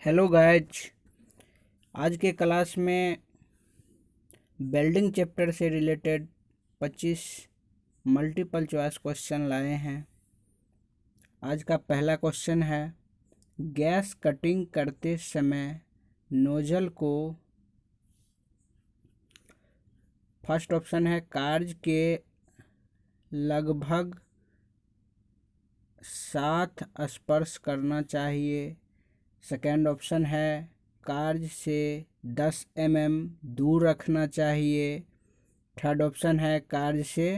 Hello guys. आज के class में वेल्डिंग चैप्टर से रिलेटेड 25 मल्टीपल चॉइस क्वेश्चन लाए हैं। आज का पहला क्वेश्चन है, गैस कटिंग करते समय नोजल को, फर्स्ट ऑप्शन है कार्ज के लगभग साथ स्पर्श करना चाहिए। सेकेंड ऑप्शन है कार्ज से 10 mm दूर रखना चाहिए। थर्ड ऑप्शन है कार्ज से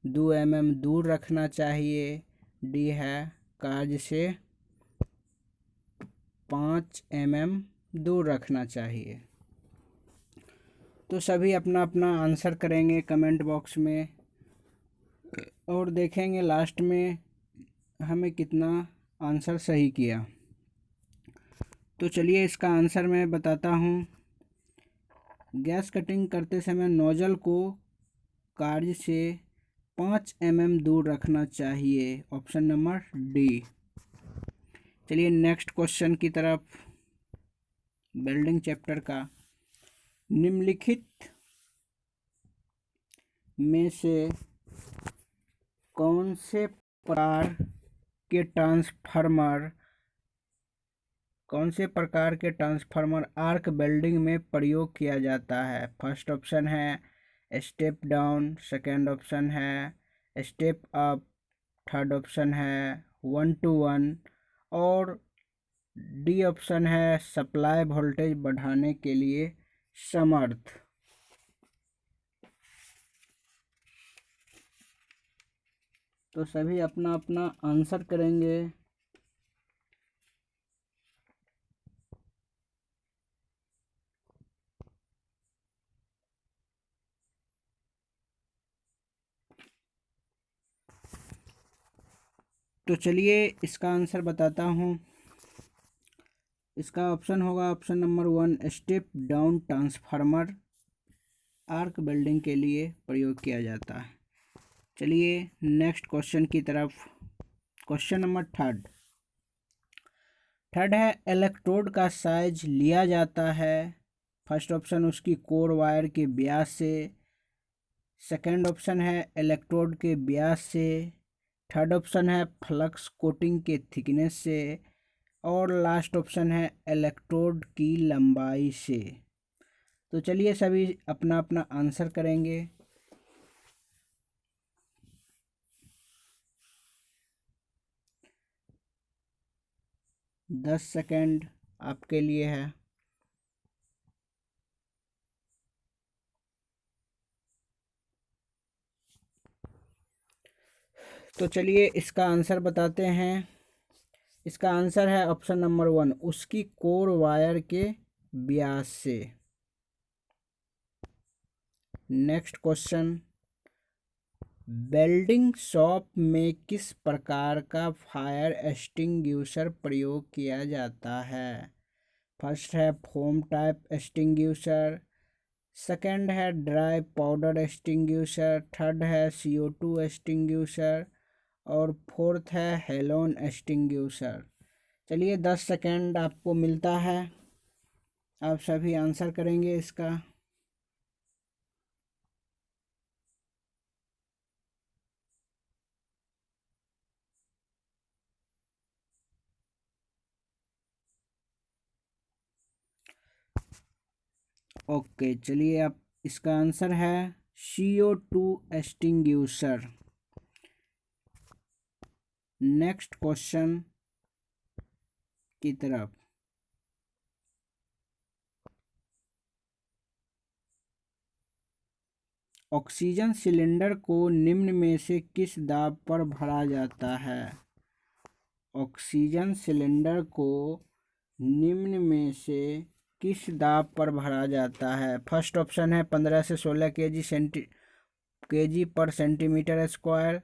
2 mm दूर रखना चाहिए। डी है कार्ज से 5 mm दूर रखना चाहिए। तो सभी अपना अपना आंसर करेंगे कमेंट बॉक्स में और देखेंगे लास्ट में हमें कितना आंसर सही किया। तो चलिए इसका आंसर मैं बताता हूँ। गैस कटिंग करते समय नोजल को कार्ज से 5 mm दूर रखना चाहिए, ऑप्शन नंबर डी। चलिए नेक्स्ट क्वेश्चन की तरफ। वेल्डिंग चैप्टर का, निम्नलिखित में से कौन से प्रकार के ट्रांसफार्मर आर्क वेल्डिंग में प्रयोग किया जाता है? फर्स्ट ऑप्शन है स्टेप डाउन, सेकेंड ऑप्शन है स्टेप अप, थर्ड ऑप्शन है 1 to 1 और डी ऑप्शन है सप्लाई वोल्टेज बढ़ाने के लिए समर्थ। तो सभी अपना अपना आंसर करेंगे। तो चलिए इसका आंसर बताता हूँ। इसका ऑप्शन होगा option number 1, step down transformer arc welding के लिए प्रयोग किया जाता है। चलिए नेक्स्ट क्वेश्चन की तरफ। क्वेश्चन नंबर थर्ड है, इलेक्ट्रोड का साइज लिया जाता है। फर्स्ट ऑप्शन उसकी कोर वायर के व्यास से, सेकेंड ऑप्शन है इलेक्ट्रोड के व्यास से, थर्ड ऑप्शन है फ्लक्स कोटिंग के थिकनेस से और लास्ट ऑप्शन है इलेक्ट्रोड की लंबाई से। तो चलिए सभी अपना अपना आंसर करेंगे। दस सेकेंड आपके लिए है। तो चलिए इसका आंसर बताते हैं। इसका आंसर है ऑप्शन नंबर 1, उसकी कोर वायर के व्यास से। नेक्स्ट क्वेश्चन, वेल्डिंग शॉप में किस प्रकार का फायर एक्सटिंग्विशर प्रयोग किया जाता है? फर्स्ट है फोम टाइप एक्सटिंग्विशर, सेकेंड है ड्राई पाउडर एक्सटिंग्विशर, थर्ड है CO2 एक्सटिंग्विशर और फोर्थ है हेलोन एक्सटिंग्विशर। चलिए 10 सेकेंड आपको मिलता है, आप सभी आंसर करेंगे इसका। ओके, चलिए आप, इसका आंसर है CO2 एक्सटिंग्विशर। नेक्स्ट क्वेश्चन की तरफ। ऑक्सीजन सिलेंडर को निम्न में से किस दाब पर भरा जाता है? ऑक्सीजन सिलेंडर को निम्न में से किस दाब पर भरा जाता है? फर्स्ट ऑप्शन है 15 से 16 केजी पर सेंटीमीटर स्क्वायर,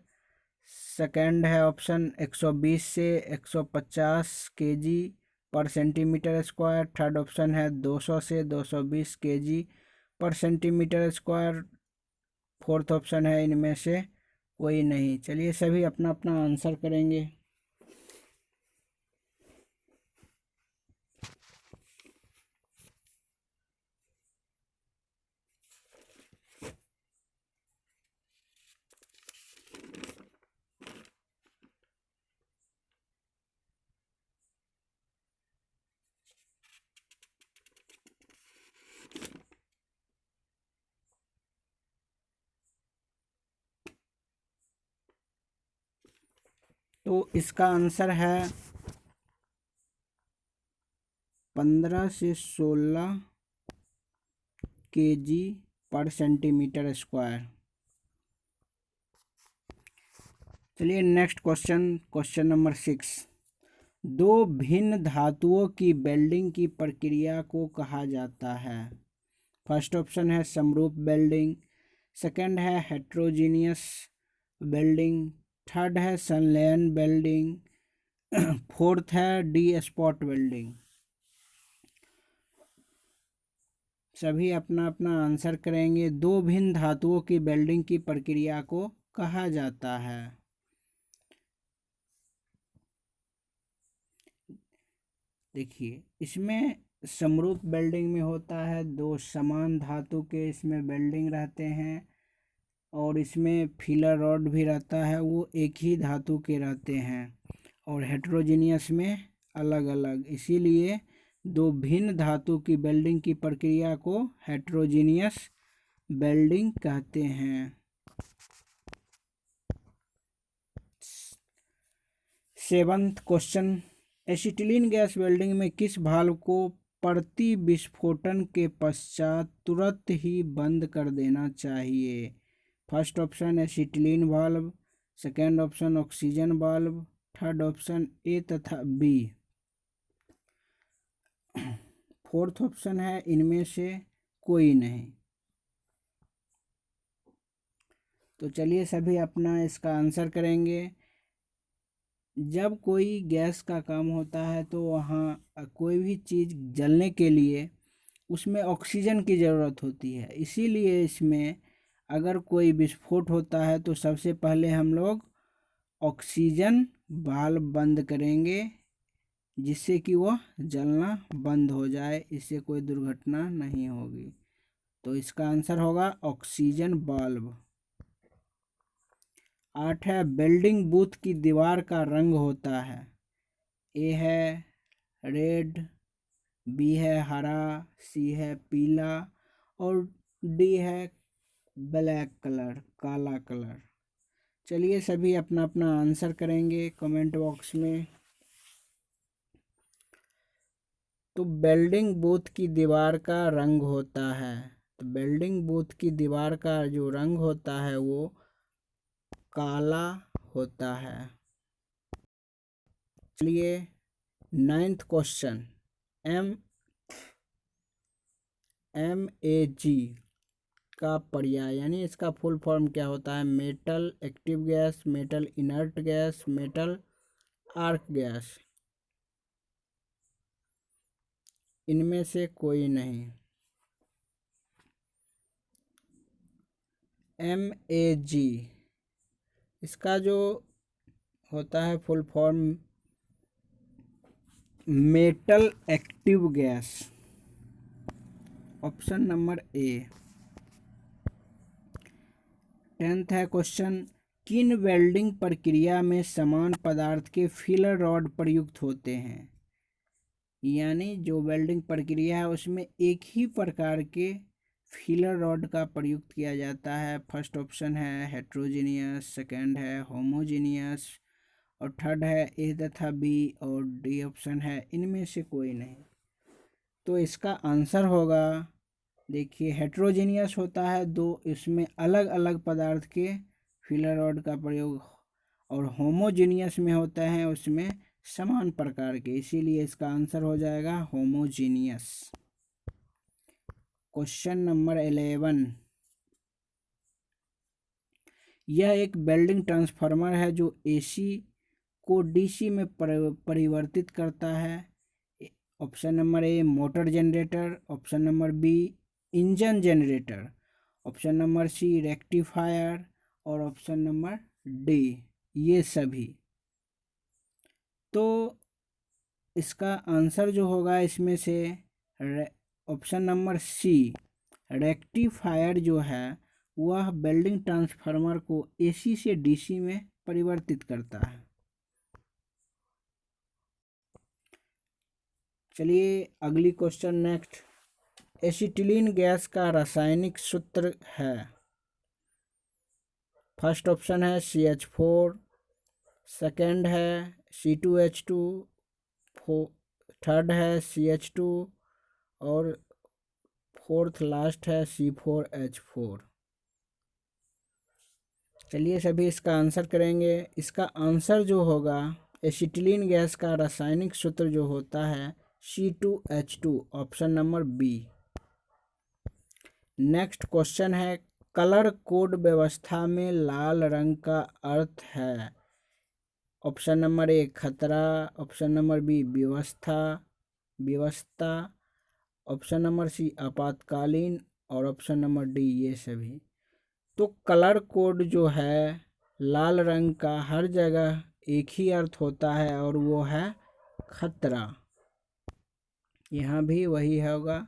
सेकेंड है ऑप्शन 120 से 150 केजी पर सेंटीमीटर स्क्वायर, थर्ड ऑप्शन है 200 से 220 केजी पर सेंटीमीटर स्क्वायर, फोर्थ ऑप्शन है इनमें से कोई नहीं। चलिए सभी अपना अपना आंसर करेंगे। तो इसका आंसर है 15 से 16 kg पर सेंटीमीटर स्क्वायर। चलिए नेक्स्ट क्वेश्चन नंबर 6। दो भिन्न धातुओं की वेल्डिंग की प्रक्रिया को कहा जाता है। फर्स्ट ऑप्शन है समरूप वेल्डिंग, सेकंड है हेट्रोजीनियस वेल्डिंग, थर्ड है संलयन वेल्डिंग, फोर्थ है डी स्पॉट वेल्डिंग। सभी अपना अपना आंसर करेंगे। दो भिन्न धातुओं की वेल्डिंग की प्रक्रिया को कहा जाता है। देखिए इसमें समरूप वेल्डिंग में होता है दो समान धातु के इसमें वेल्डिंग रहते हैं, और इसमें फिलर रॉड भी रहता है, वो एक ही धातु के रहते हैं। और हेट्रोजीनियस में अलग अलग, इसीलिए दो भिन्न धातु की वेल्डिंग की प्रक्रिया को हेट्रोजीनियस वेल्डिंग कहते हैं। 7th question. Acetylene gas welding में किस वाल्व को प्रति विस्फोटन के पश्चात तुरंत ही बंद कर देना चाहिए? First option acetylene valve, second option oxygen valve, third option A तथा बी, फोर्थ ऑप्शन है इनमें से कोई नहीं। तो चलिए सभी अपना इसका आंसर करेंगे। जब कोई गैस का काम होता है तो वहाँ कोई भी चीज़ जलने के लिए उसमें ऑक्सीजन की ज़रूरत होती है, इसीलिए इसमें अगर कोई विस्फोट होता है तो सबसे पहले हम लोग ऑक्सीजन वाल्व बंद करेंगे, जिससे कि वह जलना बंद हो जाए, इससे कोई दुर्घटना नहीं होगी। तो इसका आंसर होगा ऑक्सीजन वाल्व। 8 है वेल्डिंग बूथ की दीवार का रंग होता है। ए है रेड, बी है हरा, सी है पीला और डी है ब्लैक कलर, काला कलर। चलिए सभी अपना अपना आंसर करेंगे कमेंट बॉक्स में। तो वेल्डिंग बूथ की दीवार का रंग होता है, तो वेल्डिंग बूथ की दीवार का जो रंग होता है वो काला होता है। चलिए 9th क्वेश्चन। MEG का पर्याय यानी इसका फुल फॉर्म क्या होता है? Metal active gas, metal inert gas, metal arc gas, इनमें से कोई नहीं। MEG इसका जो होता है full form metal active gas, option number ए। 10th है क्वेश्चन। किन वेल्डिंग प्रक्रिया में समान पदार्थ के फिलर रॉड प्रयुक्त होते हैं? यानी जो वेल्डिंग प्रक्रिया है उसमें एक ही प्रकार के फिलर रॉड का प्रयुक्त किया जाता है। फर्स्ट ऑप्शन है हेट्रोजीनियस, सेकंड है होमोजीनियस और थर्ड है ए तथा बी और डी ऑप्शन है इनमें से कोई नहीं। तो इसका आंसर होगा, देखिए हेट्रोजीनियस होता है दो इसमें अलग अलग पदार्थ के फिलर रॉड का प्रयोग, और होमोजीनियस में होता है उसमें समान प्रकार के, इसीलिए इसका आंसर हो जाएगा होमोजीनियस। Question number 11। यह एक वेल्डिंग ट्रांसफार्मर है जो एसी को डीसी में परिवर्तित करता है। Option number A motor generator, option number B engine generator, option number C rectifier और ऑप्शन नंबर डी ये सभी। तो इसका आंसर जो होगा इसमें से ऑप्शन नंबर सी रेक्टिफायर जो है वह वेल्डिंग ट्रांसफार्मर को एसी से डीसी में परिवर्तित करता है। चलिए अगली क्वेश्चन नेक्स्ट। एसिटिलीन गैस का रासायनिक सूत्र है। फर्स्ट ऑप्शन है CH4, सेकंड है C2H2, थर्ड है CH2 और फोर्थ लास्ट है C4H4। चलिए सभी इसका आंसर करेंगे। इसका आंसर जो होगा, एसिटिलीन गैस का रासायनिक सूत्र जो होता है C2H2, option number B. Next question है, कलर कोड व्यवस्था में लाल रंग का अर्थ है। ऑप्शन नंबर ए खतरा, ऑप्शन नंबर बी व्यवस्था, ऑप्शन नंबर सी आपातकालीन और ऑप्शन नंबर डी ये सभी। तो कलर कोड जो है लाल रंग का हर जगह एक ही अर्थ होता है और वो है खतरा। यहाँ भी वही होगा।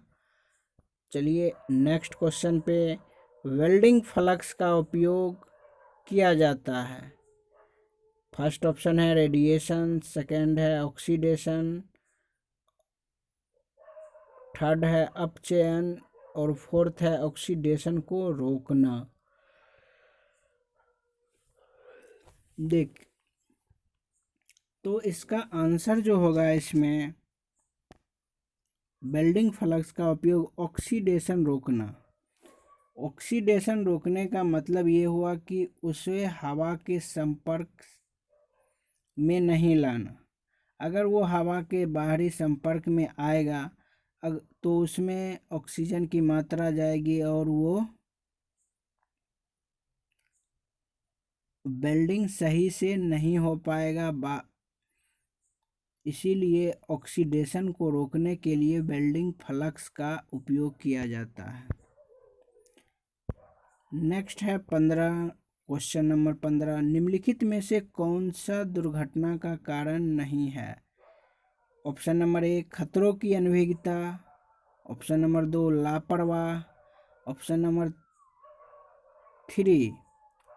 चलिए नेक्स्ट क्वेश्चन पे, वेल्डिंग फ्लक्स का उपयोग किया जाता है। फर्स्ट ऑप्शन है रेडिएशन, सेकंड है ऑक्सीडेशन, थर्ड है अपचयन और फोर्थ है ऑक्सीडेशन को रोकना। देख, तो इसका आंसर जो होगा इसमें, वेल्डिंग फ्लक्स का उपयोग ऑक्सीडेशन रोकना। ऑक्सीडेशन रोकने का मतलब ये हुआ कि उसे हवा के संपर्क में नहीं लाना। अगर वो हवा के बाहरी संपर्क में आएगा तो उसमें ऑक्सीजन की मात्रा जाएगी और वो वेल्डिंग सही से नहीं हो पाएगा। इसीलिए ऑक्सीडेशन को रोकने के लिए वेल्डिंग फ्लक्स का उपयोग किया जाता है। नेक्स्ट है क्वेश्चन नंबर 15, निम्नलिखित में से कौन सा दुर्घटना का कारण नहीं है। ऑप्शन नंबर ए खतरों की अनभिज्ञता, ऑप्शन नंबर 2 लापरवाह, ऑप्शन नंबर 3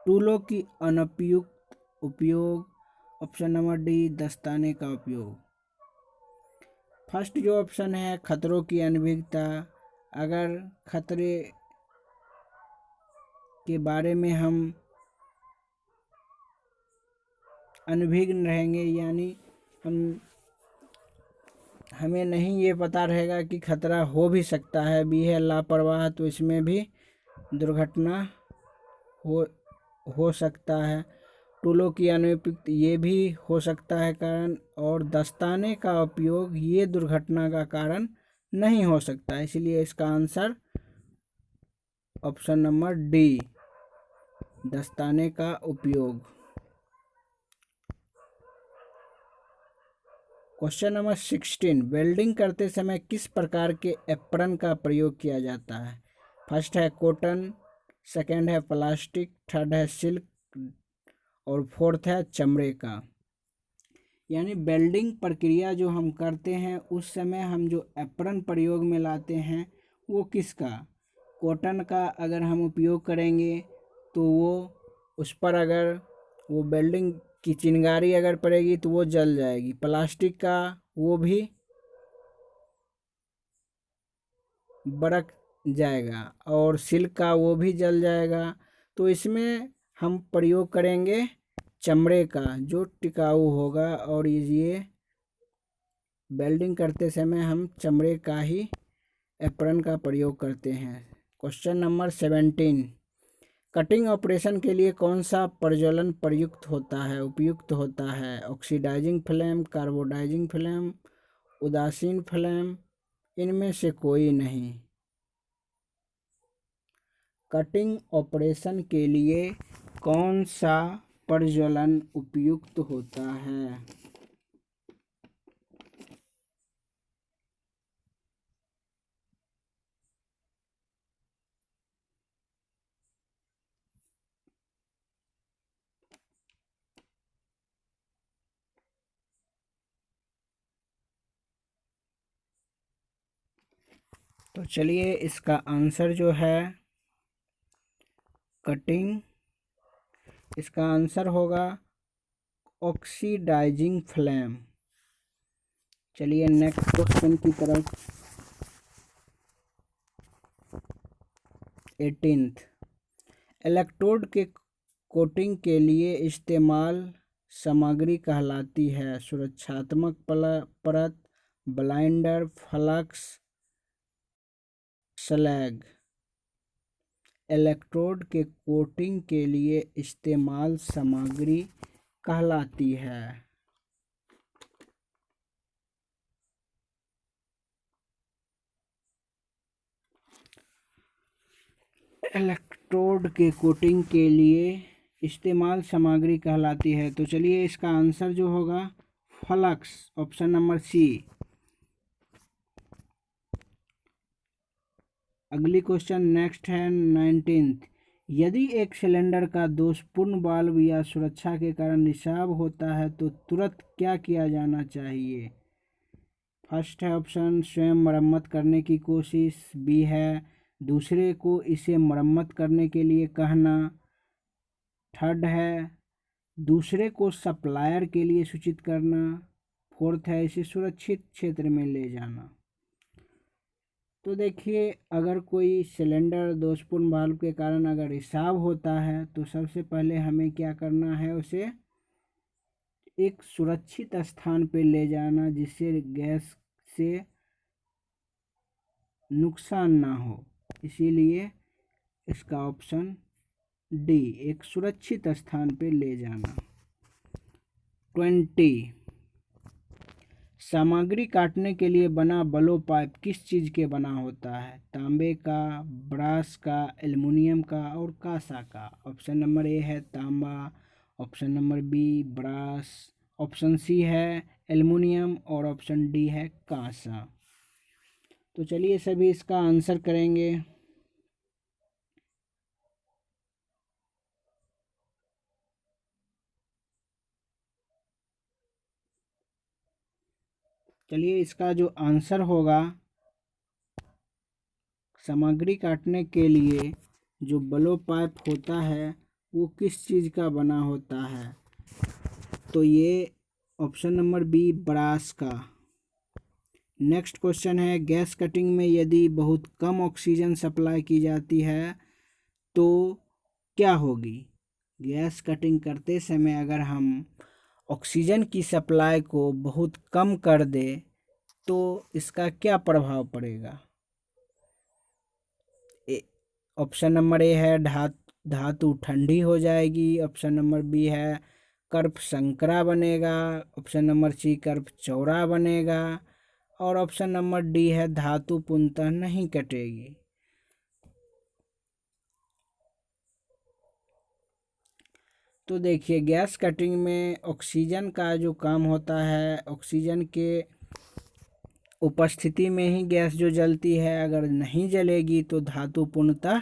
टूलों की अनुपयुक्त उपयोग, ऑप्शन नंबर डी दस्ताने का उपयोग। फर्स्ट जो ऑप्शन है खतरों की अनभिज्ञता, अगर खतरे के बारे में हम अनभिज्ञ रहेंगे, यानी हमें नहीं ये पता रहेगा कि खतरा हो भी सकता है भी है, लापरवाह, तो इसमें भी दुर्घटना हो सकता है। टूलों की अनुपयुक्त ये भी हो सकता है कारण, और दस्ताने का उपयोग ये दुर्घटना का कारण नहीं हो सकता। इसलिए इसका आंसर ऑप्शन नंबर डी दस्ताने का उपयोग। क्वेश्चन नंबर 16, वेल्डिंग करते समय किस प्रकार के एप्रन का प्रयोग किया जाता है। फर्स्ट है कॉटन, सेकंड है प्लास्टिक, थर्ड है सिल्क और फोर्थ है चमड़े का। यानी वेल्डिंग प्रक्रिया जो हम करते हैं उस समय हम जो एप्रन प्रयोग में लाते हैं वो किसका, कॉटन का अगर हम उपयोग करेंगे तो वो उस पर अगर वो वेल्डिंग की चिंगारी अगर पड़ेगी तो वो जल जाएगी। प्लास्टिक का वो भी बरक जाएगा और सिल्क का वो भी जल जाएगा। तो इसमें हम प्रयोग करेंगे चमड़े का जो टिकाऊ होगा, और ये वेल्डिंग करते समय हम चमड़े का ही एप्रन का प्रयोग करते हैं। क्वेश्चन नंबर 17, कटिंग ऑपरेशन के लिए कौन सा प्रज्वलन उपयुक्त होता है। ऑक्सीडाइजिंग फ्लेम, कार्बोडाइजिंग फ्लेम, उदासीन फ्लेम, इनमें से कोई नहीं। कटिंग ऑपरेशन के लिए कौन सा प्रज्वलन उपयुक्त होता है। तो चलिए इसका आंसर जो है कटिंग, इसका आंसर होगा ऑक्सीडाइजिंग फ्लेम। चलिए नेक्स्ट क्वेश्चन की तरफ। 18, इलेक्ट्रोड के कोटिंग के लिए इस्तेमाल सामग्री कहलाती है? सुरक्षात्मक परत, ब्लाइंडर, फ्लक्स, स्लैग। इलेक्ट्रोड के कोटिंग के लिए इस्तेमाल सामग्री कहलाती है? इलेक्ट्रोड के कोटिंग के लिए इस्तेमाल सामग्री कहलाती है। तो चलिए इसका आंसर जो होगा फ्लक्स, ऑप्शन नंबर सी। अगली क्वेश्चन नेक्स्ट है 19th। यदि एक सिलेंडर का दोषपूर्ण वाल्व या सुरक्षा के कारण रिसाव होता है तो तुरंत क्या किया जाना चाहिए? फर्स्ट है ऑप्शन स्वयं मरम्मत करने की कोशिश, बी है दूसरे को इसे मरम्मत करने के लिए कहना, थर्ड है दूसरे को सप्लायर के लिए सूचित करना, फोर्थ है इसे सुरक्षित क्षेत्र में ले जाना। तो देखिए, अगर कोई सिलेंडर दोषपूर्ण वाल्व के कारण अगर रिसाव होता है तो सबसे पहले हमें क्या करना है, उसे एक सुरक्षित स्थान पे ले जाना जिससे गैस से नुकसान ना हो। इसीलिए इसका ऑप्शन डी, एक सुरक्षित स्थान पे ले जाना। 20, सामग्री काटने के लिए बना बलो पाइप किस चीज़ के बना होता है? तांबे का, ब्रास का, एल्युमिनियम का और कांसा का। ऑप्शन नंबर ए है तांबा, option number B brass, option C है एल्युमिनियम और ऑप्शन डी है कांसा। तो चलिए सभी इसका आंसर करेंगे। चलिए इसका जो आंसर होगा, सामग्री काटने के लिए जो बलो पाइप होता है वो किस चीज़ का बना होता है? तो ये ऑप्शन नंबर बी ब्रास का। नेक्स्ट क्वेश्चन है गैस कटिंग में यदि बहुत कम ऑक्सीजन सप्लाई की जाती है तो क्या होगी? गैस कटिंग करते समय अगर हम ऑक्सीजन की सप्लाई को बहुत कम कर दे तो इसका क्या प्रभाव पड़ेगा? ऑप्शन नंबर ए है धातु ठंडी हो जाएगी, ऑप्शन नंबर बी है कर्प संकरा बनेगा, ऑप्शन नंबर सी कर्प चौड़ा बनेगा और ऑप्शन नंबर डी है धातु पुनः नहीं कटेगी। तो देखिए, गैस कटिंग में ऑक्सीजन का जो काम होता है, ऑक्सीजन के उपस्थिति में ही गैस जो जलती है, अगर नहीं जलेगी तो धातु पूर्णतः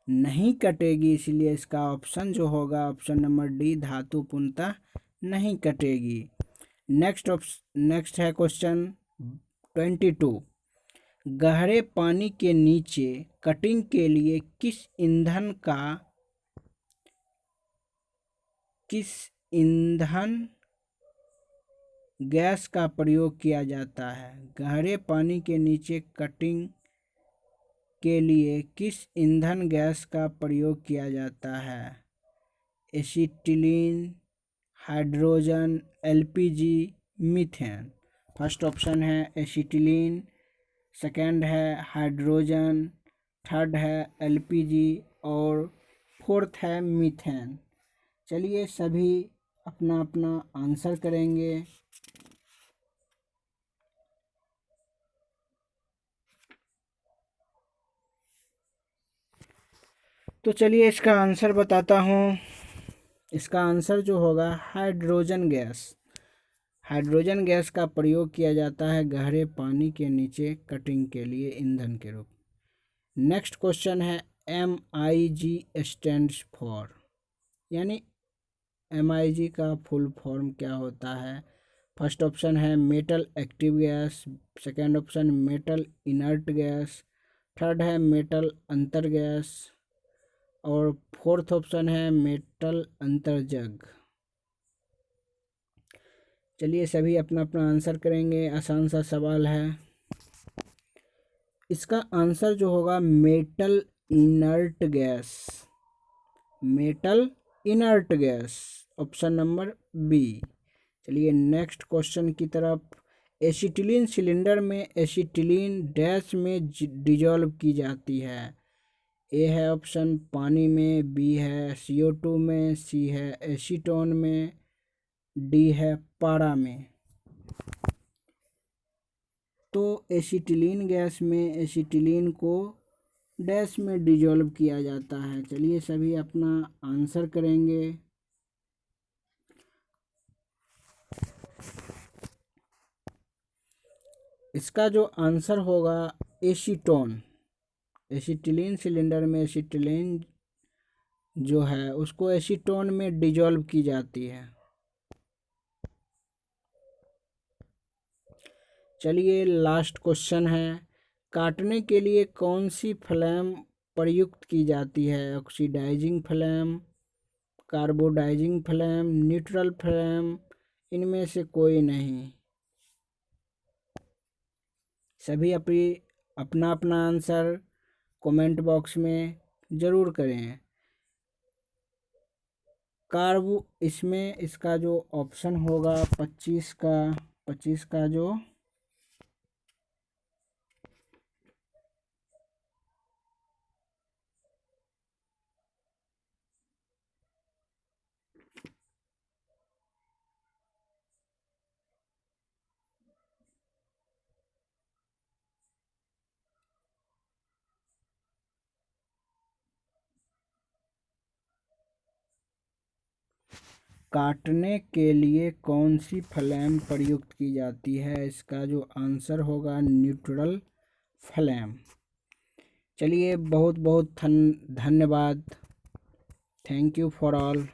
नहीं कटेगी। इसलिए इसका ऑप्शन जो होगा ऑप्शन नंबर डी, धातु पूर्णतः नहीं कटेगी। नेक्स्ट है क्वेश्चन 22। गहरे पानी के नीचे कटिंग के लिए किस ईंधन गैस का प्रयोग किया जाता है? गहरे पानी के नीचे कटिंग के लिए किस ईंधन गैस का प्रयोग किया जाता है? Acetylene, hydrogen, LPG, methane. First option है एसिटिलीन, सेकंड है हाइड्रोजन, थर्ड है एलपीजी और फोर्थ है मीथेन। चलिए सभी अपना अपना आंसर करेंगे। तो चलिए इसका आंसर बताता हूँ। इसका आंसर जो होगा हाइड्रोजन गैस। हाइड्रोजन गैस का प्रयोग किया जाता है गहरे पानी के नीचे कटिंग के लिए ईंधन के रूप। नेक्स्ट क्वेश्चन है MIG स्टैंड्स फॉर, यानी MIG का फुल फॉर्म क्या होता है? फर्स्ट ऑप्शन है metal active gas, second option metal inert gas, third है मेटल अंतर गैस और फोर्थ ऑप्शन है मेटल अंतर्जग। चलिए सभी अपना अपना आंसर करेंगे, आसान सा सवाल है। इसका आंसर जो होगा metal inert gas, metal inert gas. Option number B. चलिए नेक्स्ट क्वेश्चन की तरफ। एसिटिलीन सिलेंडर में एसिटिलीन डैश में डिजॉल्व की जाती है। ए है ऑप्शन पानी में, बी है CO2 में, सी है एसीटोन में, डी है पारा में। तो एसिटिलीन गैस में एसिटिलीन को डैश में डिजॉल्व किया जाता है। चलिए सभी अपना आंसर करेंगे। इसका जो आंसर होगा एसीटोन। एसिटिलीन सिलेंडर में एसिटिलीन जो है उसको एसीटोन में डिजॉल्व की जाती है। चलिए लास्ट क्वेश्चन है। काटने के लिए कौन सी फ्लेम प्रयुक्त की जाती है? Oxidising flame, carburising flame, neutral flame, इनमें से कोई नहीं। सभी अपना अपना आंसर कमेंट बॉक्स में ज़रूर करें। इसमें इसका जो ऑप्शन होगा 25 का जो काटने के लिए कौन सी फ्लेम प्रयुक्त की जाती है? इसका जो आंसर होगा न्यूट्रल फ्लेम। चलिए बहुत बहुत धन्यवाद। Thank you for all.